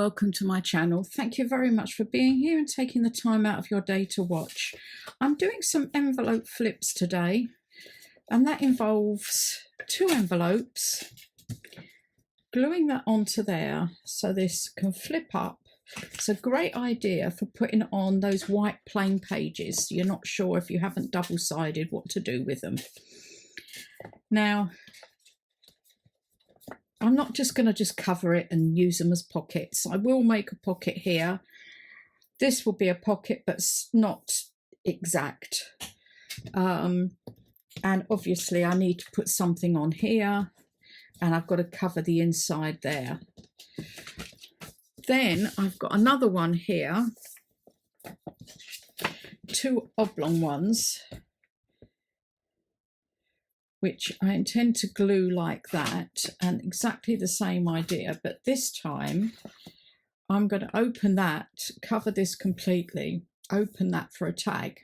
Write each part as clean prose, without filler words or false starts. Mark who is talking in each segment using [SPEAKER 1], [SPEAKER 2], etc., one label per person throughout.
[SPEAKER 1] welcome to my channel. Thank you very much for being here and taking the time out of your day to watch. I'm doing some envelope flips today, and that involves 2 envelopes, gluing that onto there so this can flip up. It's a great idea for putting on those white plain pages. You're not sure, if you haven't double-sided, what to do with them. Now, I'm not just going to cover it and use them as pockets. I will make a pocket here. This will be a pocket, but not exact. And obviously I need to put something on here, and I've got to cover the inside there. Then I've got another one here, 2 oblong ones, which I intend to glue like that, and exactly the same idea, but this time I'm going to open that, cover this completely, open that for a tag,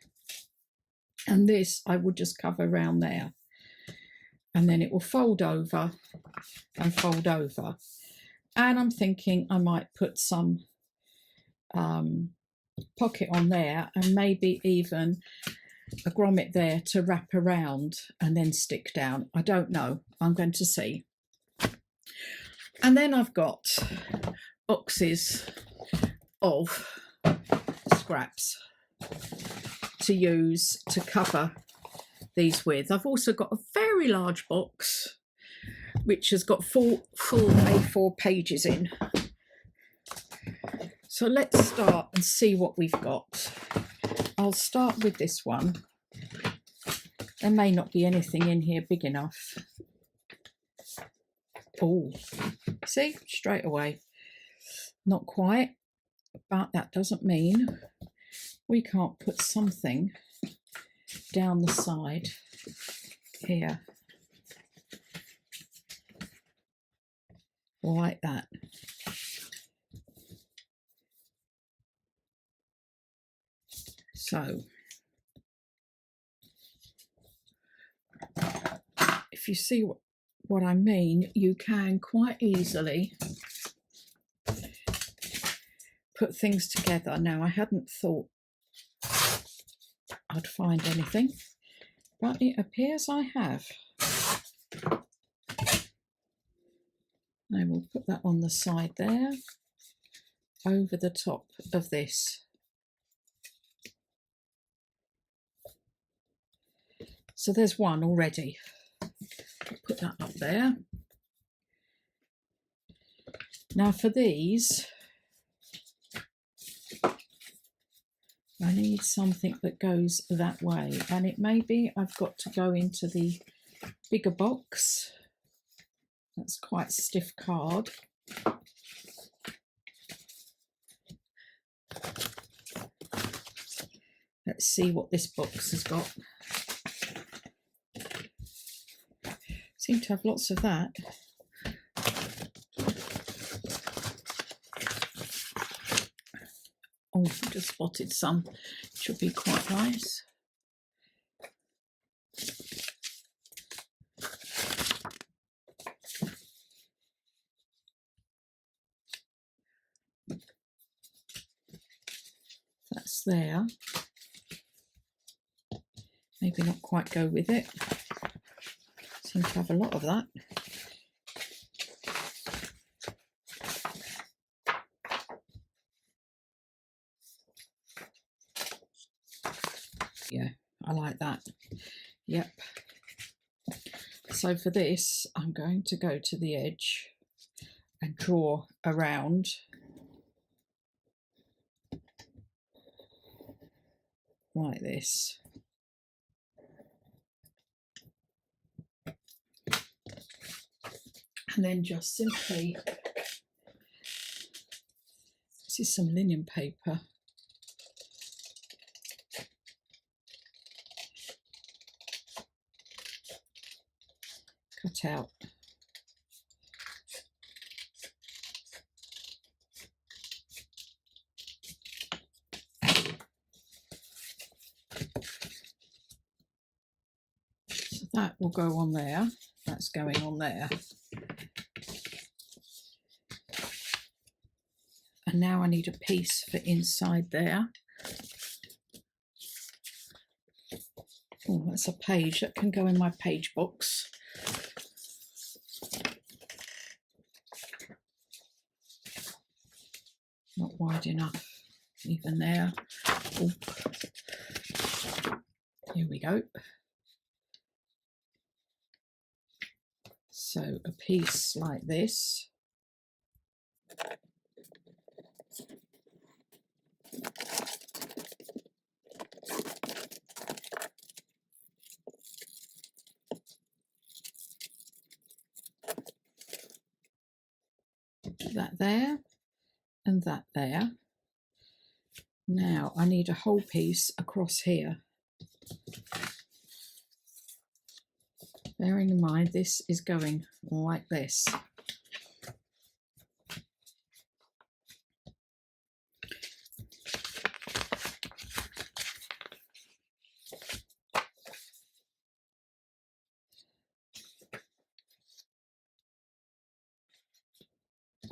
[SPEAKER 1] and this I will just cover around there, and then it will fold over and fold over. And I'm thinking I might put some pocket on there, and maybe even a grommet there to wrap around and then stick down. I don't know, I'm going to see. And then I've got boxes of scraps to use to cover these with. I've also got a very large box which has got full A4 pages in. So let's start and see what we've got. I'll start with this one. There may not be anything in here big enough. Oh, see, straight away. Not quite, but that doesn't mean we can't put something down the side here. Like that. So, if you see what I mean, you can quite easily put things together. Now, I hadn't thought I'd find anything, but it appears I have. I will put that on the side there, over the top of this. So there's one already. Put that up there. Now for these, I need something that goes that way, and it may be I've got to go into the bigger box. That's quite stiff card. Let's see what this box has got. Seem to have lots of that. Oh, just spotted some. Should be quite nice. That's there. Maybe not quite go with it. Seem to have a lot of that. Yeah, I like that. Yep. So for this, I'm going to go to the edge and draw around. Like this. And then just simply, this is some linen paper. Cut out. So that will go on there. That's going on there. And now I need a piece for inside there. Oh, that's a page that can go in my page box. Not wide enough, even there. Oh. Here we go. So a piece like this. That there and that there. Now I need a whole piece across here. Bearing in mind this is going like this.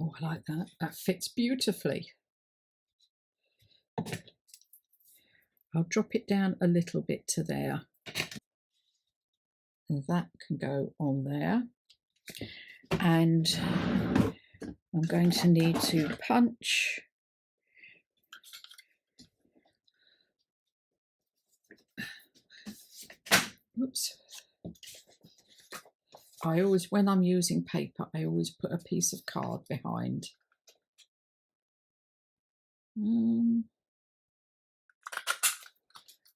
[SPEAKER 1] Oh, I like that. That fits beautifully. I'll drop it down a little bit to there. And that can go on there. And I'm going to need to punch. Oops. I always, when I'm using paper, I always put a piece of card behind.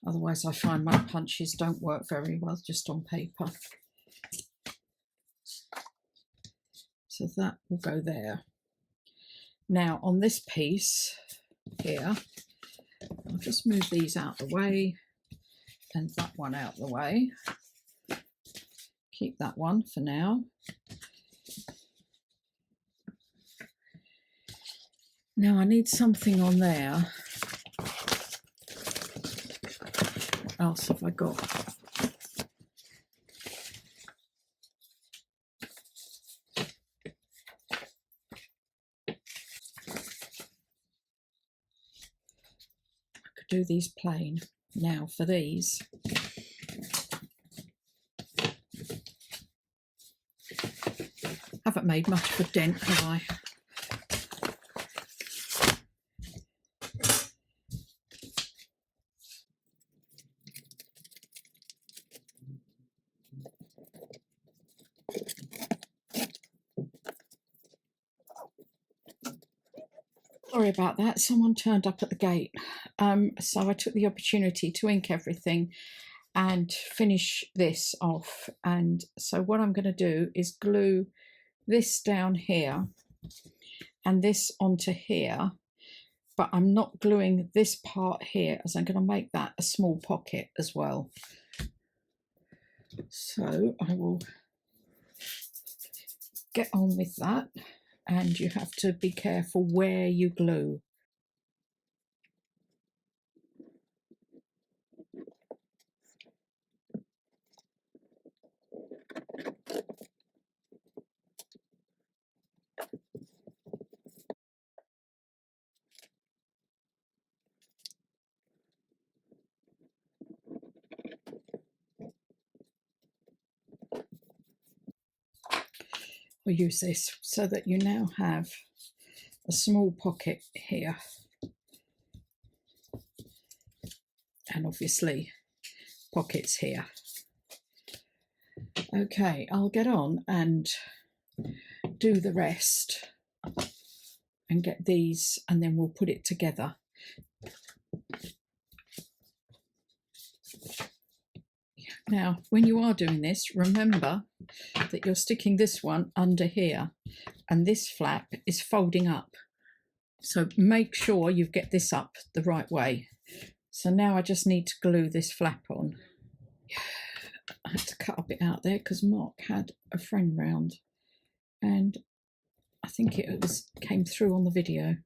[SPEAKER 1] Otherwise I find my punches don't work very well just on paper. So that will go there. Now on this piece here, I'll just move these out of the way and that one out of the way. Keep that one for now. Now I need something on there. What else have I got? I could do these plain. Now for these, haven't made much of a dent, have I? Sorry about that, someone turned up at the gate. So I took the opportunity to ink everything and finish this off. And so what I'm going to do is glue this down here and this onto here, but I'm not gluing this part here as I'm going to make that a small pocket as well. So I will get on with that. And you have to be careful where you glue. We'll use this so that you now have a small pocket here. And obviously pockets here. Okay, I'll get on and do the rest and get these and then we'll put it together. Now, when you are doing this, remember that you're sticking this one under here and this flap is folding up. So make sure you get this up the right way. So now I just need to glue this flap on. I had to cut a bit out there because Mark had a friend round and I think it came through on the video.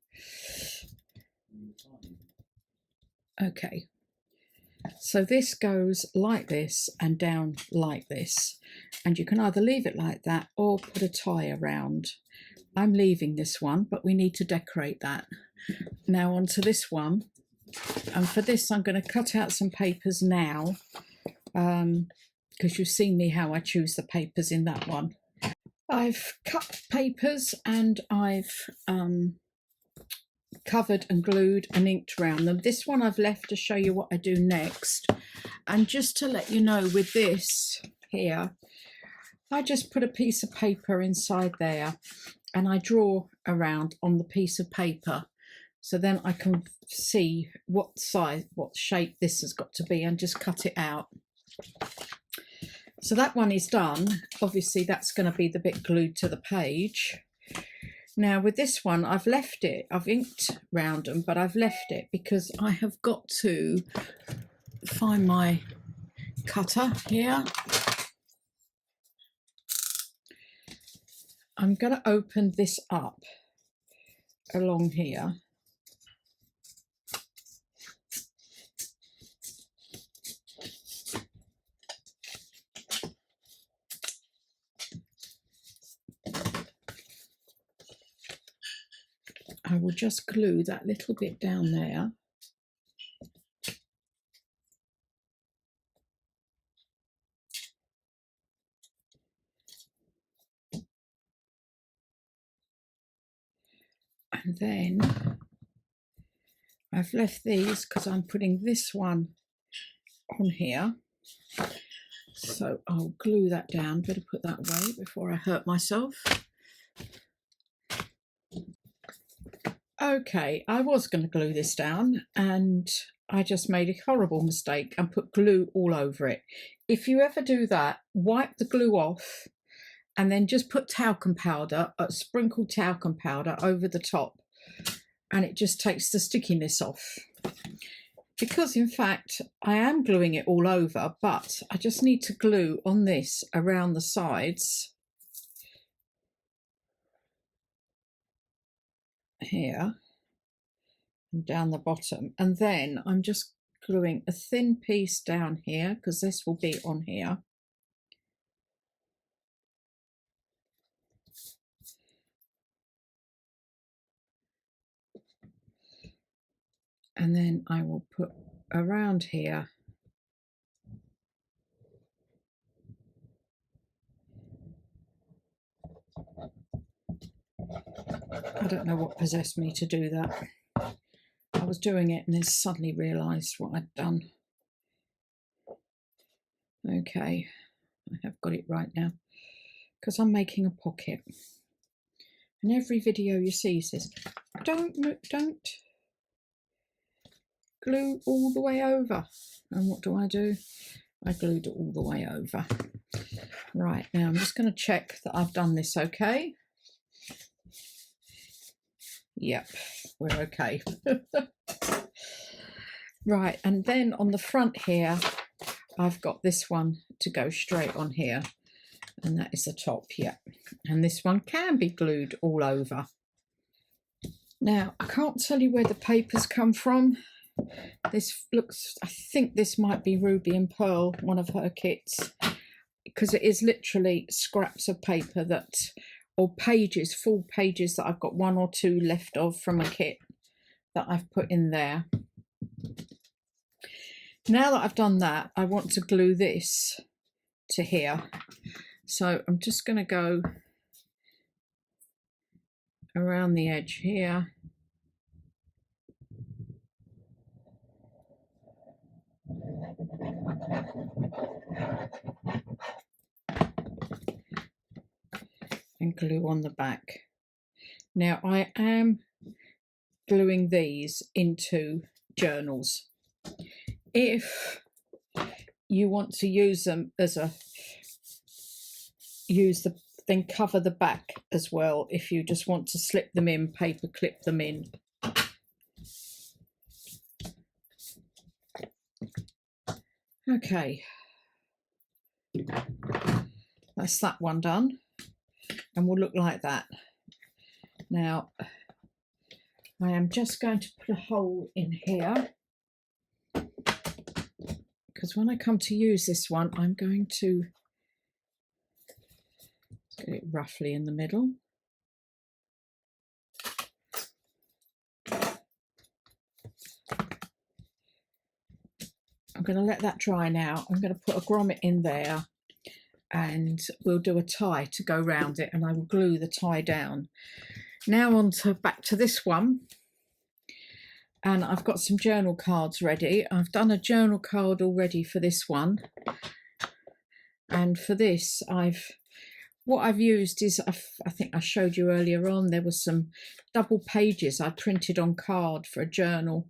[SPEAKER 1] Okay, so this goes like this and down like this, and you can either leave it like that or put a tie around. I'm leaving this one, but we need to decorate that. Now onto this one, and for this I'm going to cut out some papers now, because you've seen me how I choose the papers in that one. I've cut papers and I've covered and glued and inked around them. This one I've left to show you what I do next. And just to let you know, with this here, I just put a piece of paper inside there and I draw around on the piece of paper, so then I can see what size, what shape this has got to be, and just cut it out. So that one is done. Obviously that's going to be the bit glued to the page. Now with this one, I've left it, I've inked round them, but I've left it because I have got to find my cutter here. I'm going to open this up along here. I will just glue that little bit down there. And then I've left these because I'm putting this one on here. So I'll glue that down. Better put that away before I hurt myself. Okay, I was going to glue this down and I just made a horrible mistake and put glue all over it. If you ever do that, wipe the glue off and then just put talcum powder, sprinkled talcum powder over the top, and it just takes the stickiness off. Because in fact I am gluing it all over, but I just need to glue on this around the sides here and down the bottom, and then I'm just gluing a thin piece down here because this will be on here. And then I will put around here I don't know what possessed me to do that. I was doing it and then suddenly realised what I'd done. Okay, I have got it right now because I'm making a pocket. And every video you see says, don't glue all the way over. And what do? I glued it all the way over. Right, now I'm just going to check that I've done this okay. Yep, we're okay. Right, and then on the front here, I've got this one to go straight on here. And that is the top, yeah. And this one can be glued all over. Now, I can't tell you where the papers come from. This looks, I think this might be Ruby and Pearl, one of her kits, because it is literally scraps of paper that, or pages, full pages that I've got one or two left of from a kit that I've put in there. Now that I've done that, I want to glue this to here. So I'm just going to go around the edge here. And glue on the back. Now I am gluing these into journals. If you want to use them as a, then cover the back as well if you just want to slip them in, paper clip them in. Okay, that's that one done, and will look like that. Now I am just going to put a hole in here because when I come to use this one, I'm going to get it roughly in the middle. I'm going to let that dry now. I'm going to put a grommet in there and we'll do a tie to go round it, and I will glue the tie down. Now on to back to this one, and I've got some journal cards ready. I've done a journal card already for this one, and for this what I've used is, I think I showed you earlier on, there was some double pages I printed on card for a journal.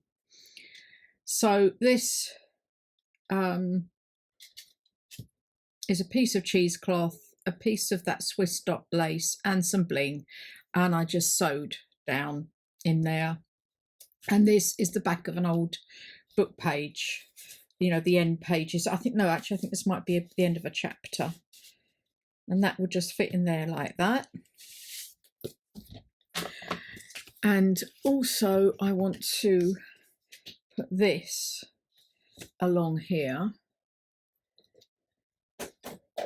[SPEAKER 1] So this is a piece of cheesecloth, a piece of that Swiss dot lace and some bling, and I just sewed down in there. And this is the back of an old book page, you know, the end pages. I think this might be the end of a chapter, and that will just fit in there like that. And also I want to put this along here,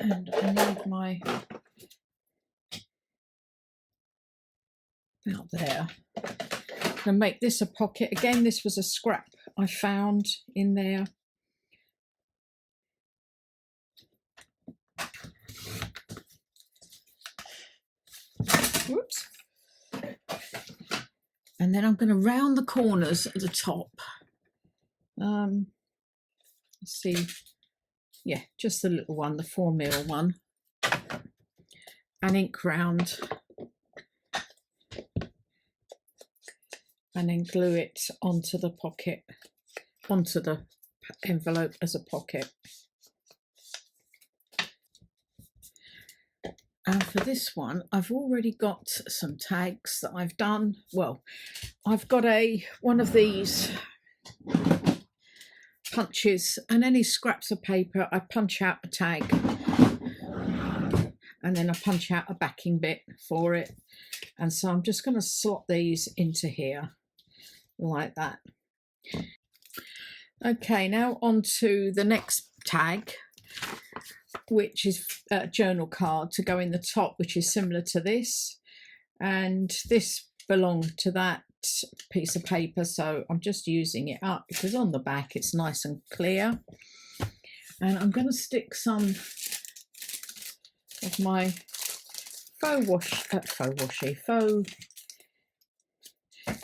[SPEAKER 1] and I need my out there. I'm going to make this a pocket. Again, this was a scrap I found in there. Whoops. And then I'm going to round the corners at the top. Let's see. Yeah, just the little one, the 4mm one. And ink round. And then glue it onto the pocket, onto the envelope as a pocket. And for this one, I've already got some tags that I've done. Well, I've got one of these punches, and any scraps of paper, I punch out a tag, and then I punch out a backing bit for it. And so I'm just going to slot these into here like that. Okay, now on to the next tag, which is a journal card to go in the top, which is similar to this, and this belonged to that piece of paper, so I'm just using it up because on the back it's nice and clear. And I'm going to stick some of my faux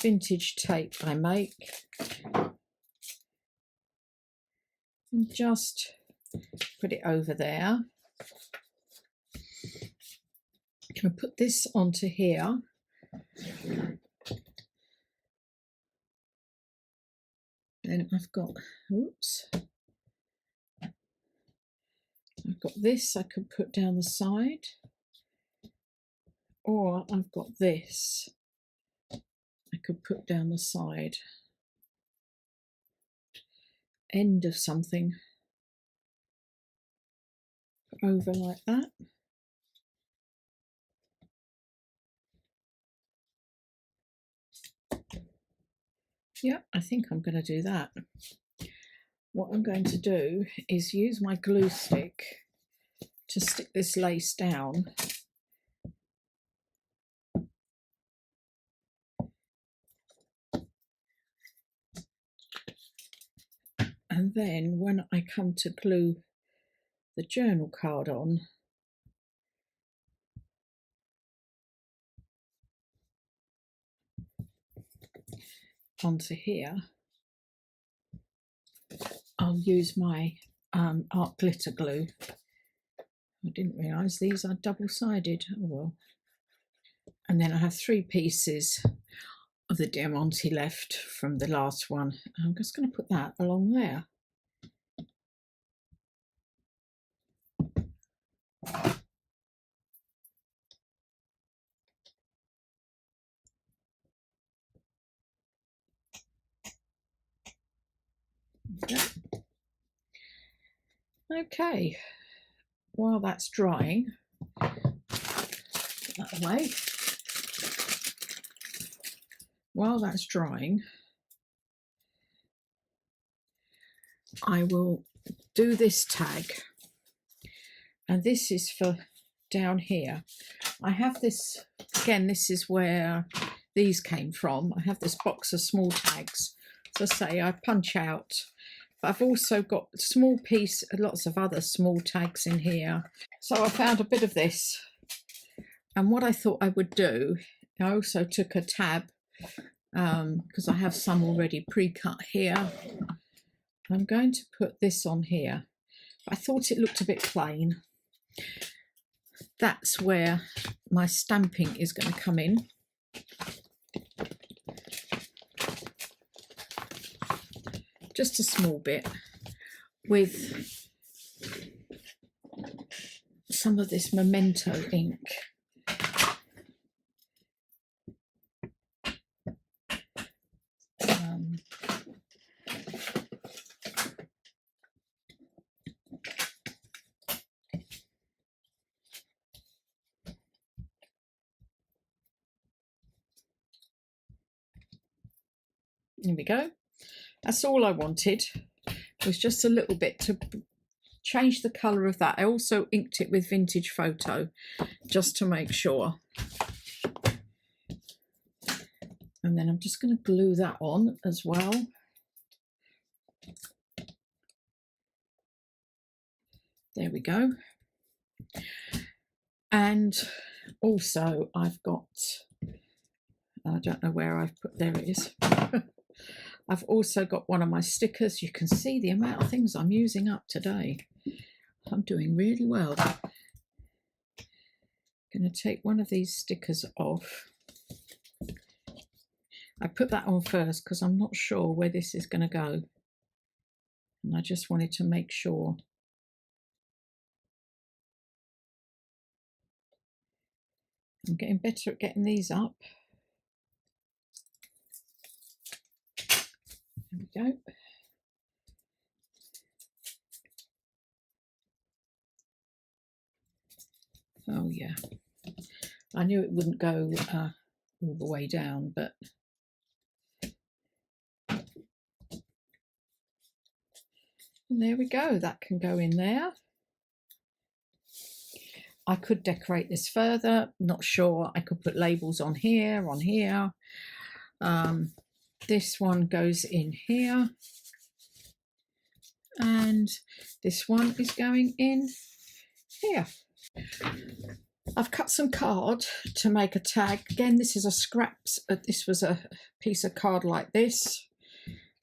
[SPEAKER 1] vintage tape I make, and just put it over there. I'm going to put this onto here. Then I've got, I've got this I could put down the side, or I've got this I could put down the side. End of something. Over like that. Yeah, I think I'm going to do that. What I'm going to do is use my glue stick to stick this lace down. And then when I come to glue the journal card onto here, I'll use my art glitter glue. I didn't realise these are double-sided. Oh well. And then I have 3 pieces of the Diamante left from the last one. I'm just going to put that along there. Okay, while that's drying, put that away. While that's drying, I will do this tag, and this is for down here. I have this, again, this is where these came from. I have this box of small tags. So say I punch out But I've also got small piece, lots of other small tags in here. So I found a bit of this. And what I thought I would do, I also took a tab because I have some already pre-cut here. I'm going to put this on here. I thought it looked a bit plain. That's where my stamping is going to come in. Just a small bit with some of this Memento ink. Here we go. That's all I wanted, was just a little bit to change the colour of that. I also inked it with Vintage Photo just to make sure. And then I'm just going to glue that on as well. There we go. And also I've got, I don't know where I've put, there it is. I've also got one of my stickers. You can see the amount of things I'm using up today. I'm doing really well. Going to take one of these stickers off. I put that on first because I'm not sure where this is going to go. And I just wanted to make sure. I'm getting better at getting these up. There we go. Oh yeah. I knew it wouldn't go all the way down, but and there we go. That can go in there. I could decorate this further, not sure. I could put labels on here, this one goes in here. And this one is going in here. I've cut some card to make a tag. Again, this is a scraps. This was a piece of card like this.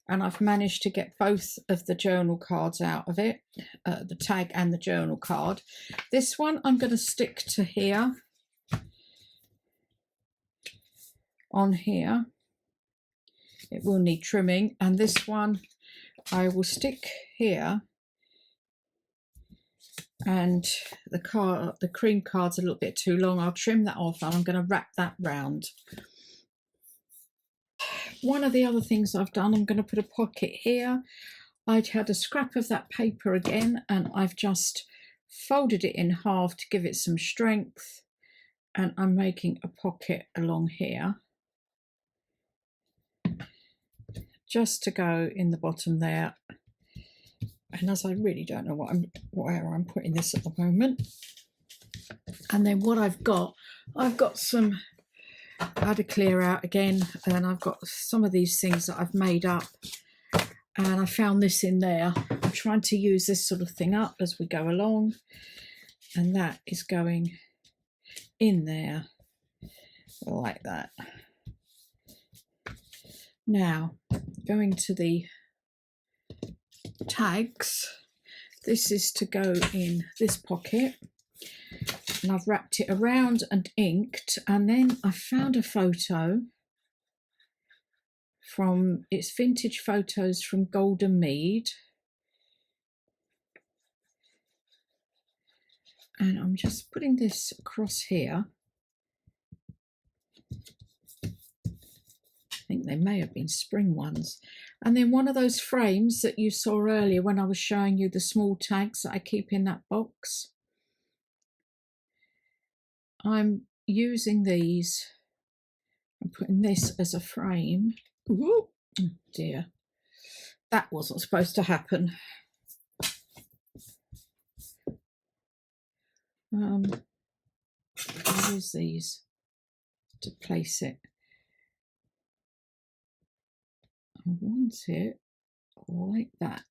[SPEAKER 1] And I've managed to get both of the journal cards out of it, the tag and the journal card. This one I'm going to stick to here, on here. It will need trimming, and this one I will stick here. And the cream card's a little bit too long. I'll trim that off and I'm going to wrap that round. One of the other things I've done, I'm going to put a pocket here. I'd had a scrap of that paper again, and I've just folded it in half to give it some strength, and I'm making a pocket along here just to go in the bottom there. And as I really don't know where I'm putting this at the moment. And then what I've got some, I had to clear out again, and I've got some of these things that I've made up, and I found this in there. I'm trying to use this sort of thing up as we go along, and that is going in there like that. Now, going to the tags, this is to go in this pocket, and I've wrapped it around and inked. And then I found a photo from, it's Vintage Photos from Golden Mead, and I'm just putting this across here. I think they may have been spring ones. And then one of those frames that you saw earlier when I was showing you the small tags that I keep in that box. I'm using these. I'm putting this as a frame. Ooh, oh dear. That wasn't supposed to happen. I'll use these to place it. I want it like that,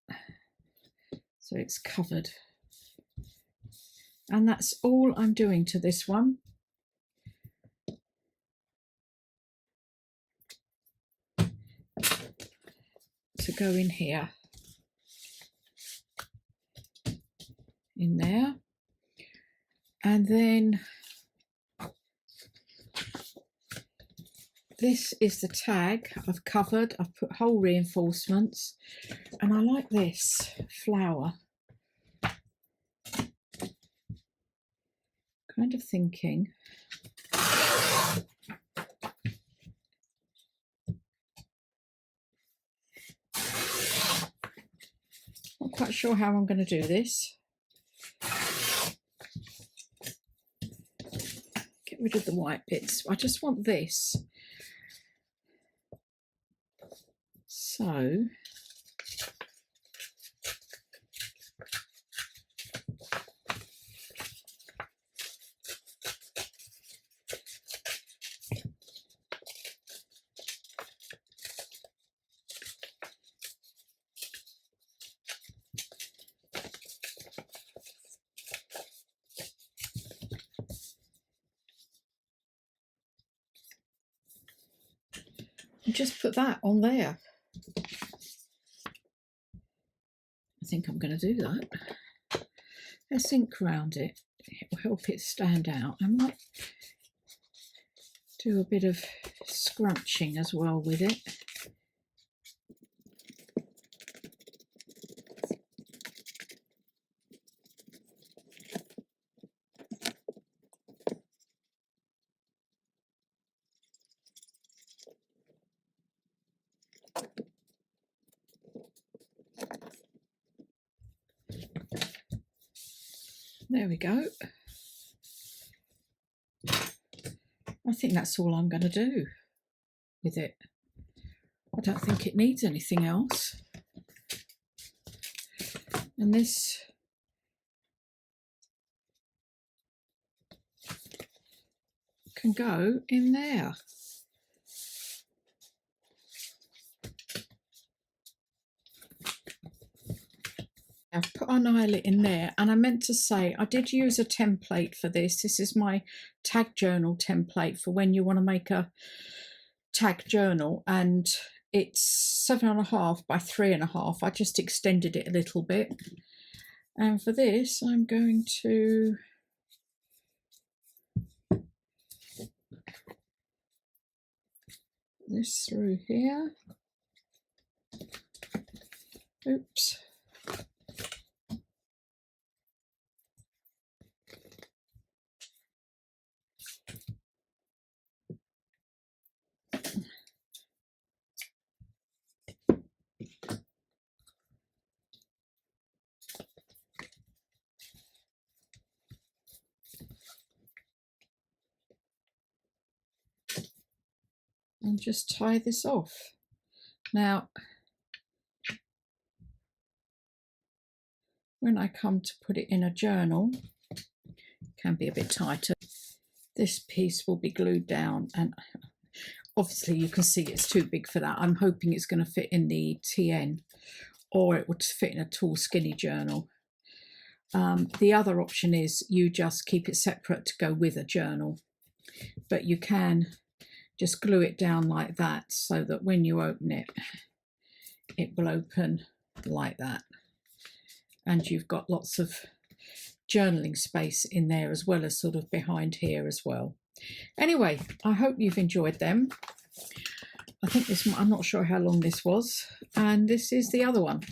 [SPEAKER 1] so it's covered. And that's all I'm doing to this one. To go in here, in there, and then this is the tag I've covered. I've put hole reinforcements, and I like this flower. Kind of thinking not quite sure how I'm going to do this. Get rid of the white bits. I just want this. So just put that on there. I think I'm going to do that. Let's ink around it. It will help it stand out. I might do a bit of scrunching as well with it. There we go. I think that's all I'm going to do with it. I don't think it needs anything else. And this can go in there. I've put an eyelet in there, and I meant to say I did use a template for this. This is my tag journal template for when you want to make a tag journal, and it's 7.5 by 3.5. I just extended it a little bit, and for this I'm going to this through here. Oops. And just tie this off. Now, when I come to put it in a journal, it can be a bit tighter. This piece will be glued down, and obviously you can see it's too big for that. I'm hoping it's going to fit in the TN, or it would fit in a tall skinny journal. The other option is you just keep it separate to go with a journal, but you can just glue it down like that so that when you open it, it will open like that. And you've got lots of journaling space in there, as well as sort of behind here as well. Anyway, I hope you've enjoyed them. I think this, I'm not sure how long this was, and this is the other one.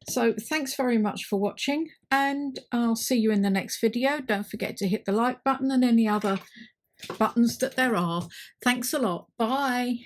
[SPEAKER 1] So thanks very much for watching, and I'll see you in the next video. Don't forget to hit the like button and any other buttons that there are. Thanks a lot. Bye.